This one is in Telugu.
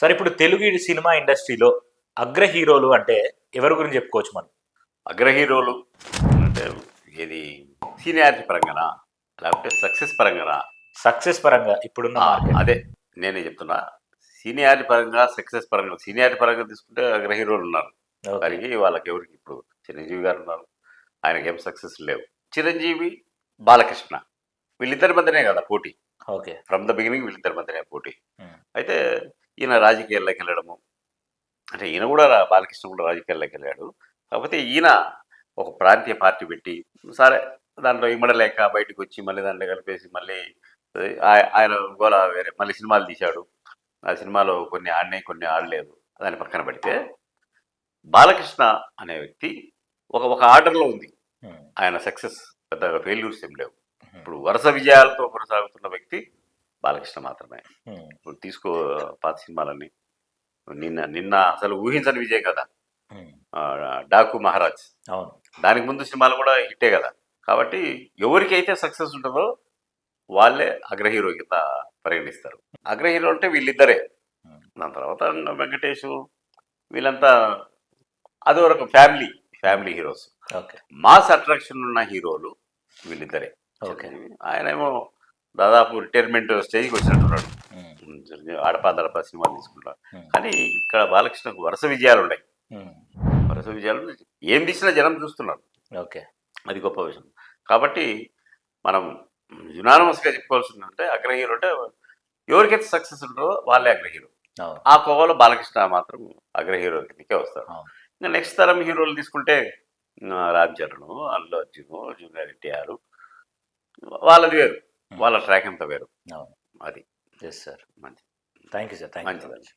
సరే ఇప్పుడు తెలుగు సినిమా ఇండస్ట్రీలో అగ్ర హీరోలు అంటే ఎవరి గురించి చెప్పుకోవచ్చు మనం? అగ్ర హీరోలు అంటే ఇది సీనియారిటీ పరంగానా లేకపోతే సక్సెస్ పరంగానా? సక్సెస్ పరంగా ఇప్పుడున్న మార్కెట్. అదే నేనే చెప్తున్నా. సీనియారిటీ పరంగా సక్సెస్ పరంగా సీనియారిటీ పరంగా తీసుకుంటే అగ్ర హీరోలు ఉన్నారు. ఓకే. దానికి వాళ్ళకి ఎవరికి ఇప్పుడు చిరంజీవి గారు ఉన్నారు, ఆయనకి ఏం సక్సెస్ లేవు. చిరంజీవి, బాలకృష్ణ వీళ్ళిద్దరి మధ్యనే కదా పోటీ. ఓకే. ఫ్రమ్ ద బిగినింగ్ వీళ్ళిద్దరి మధ్యనే పోటీ. ఉమ్. అయితే ఈయన రాజకీయాల్లోకి వెళ్ళడము, అంటే ఈయన కూడా బాలకృష్ణ కూడా రాజకీయాల్లోకి వెళ్ళాడు. కాకపోతే ఈయన ఒక ప్రాంతీయ పార్టీ పెట్టి సరే దాంట్లో ఇమ్మడలేక బయటకు వచ్చి మళ్ళీ దాంట్లో కలిపేసి మళ్ళీ ఆయన గోల వేరే మళ్ళీ సినిమాలు తీశాడు. ఆ సినిమాలో కొన్ని ఆడినాయి, కొన్ని ఆడలేదు. దాన్ని పక్కన పెడితే బాలకృష్ణ అనే వ్యక్తి ఒక ఒక ఆర్డర్లో ఉంది. ఉమ్. ఆయన సక్సెస్ పెద్దగా ఫెయిల్యూర్స్ ఏం లేవు. ఉమ్. ఇప్పుడు వరుస విజయాలతో కొనసాగుతున్న వ్యక్తి బాలకృష్ణ మాత్రమే. ఉమ్. ఇప్పుడు తీసుకో పాత సినిమాలన్నీ నిన్న నిన్న అసలు ఊహించని విజయ్ కదా ఉమ్. డాకు మహారాజ్. అవును. దానికి ముందు సినిమాలు కూడా హిట్టే కదా. కాబట్టి ఎవరికైతే సక్సెస్ ఉంటుందో వాళ్ళే అగ్ర హీరో కింద పరిగణిస్తారు. అగ్ర హీరో అంటే వీళ్ళిద్దరే. ఉమ్. దాని తర్వాత వెంకటేష్ వీళ్ళంతా అదో రకం family heroes. Okay. Mass attraction ఉన్న హీరోలు వీళ్ళిద్దరే. ఓకే. ఆయనేమో దాదాపు రిటైర్మెంట్ స్టేజ్కి వచ్చినట్టున్నాడు. ఉమ్. ఆడపాదడపా సినిమాలు తీసుకుంటారు. ఉమ్. కానీ ఇక్కడ బాలకృష్ణకు వరుస విజయాలు ఉన్నాయి. ఉమ్. వరుస విజయాలు ఏం తీసినా జనం చూస్తున్నారు. ఓకే. అది గొప్ప విషయం. కాబట్టి మనం యునానిమస్గా చెప్పుకోవాల్సిందంటే అగ్ర హీరో అంటే ఎవరికైతే సక్సెస్ ఉంటుందో వాళ్ళే అగ్ర హీరో. అవును. ఆ కోవలో బాలకృష్ణ మాత్రం అగ్ర హీరో కిందకే వస్తారు. అవును. ఇంకా నెక్స్ట్ తరం హీరోలు తీసుకుంటే రామ్ చరణ్, అల్లు అర్జున్, జూనియర్ ఎన్టీఆర్ వాళ్ళది వేరు, వాళ్ళ ట్రాక్ అంతా వేరు. అవును. అది ఎస్ సార్. మంచి thank you sir. Thank you. మంచిది.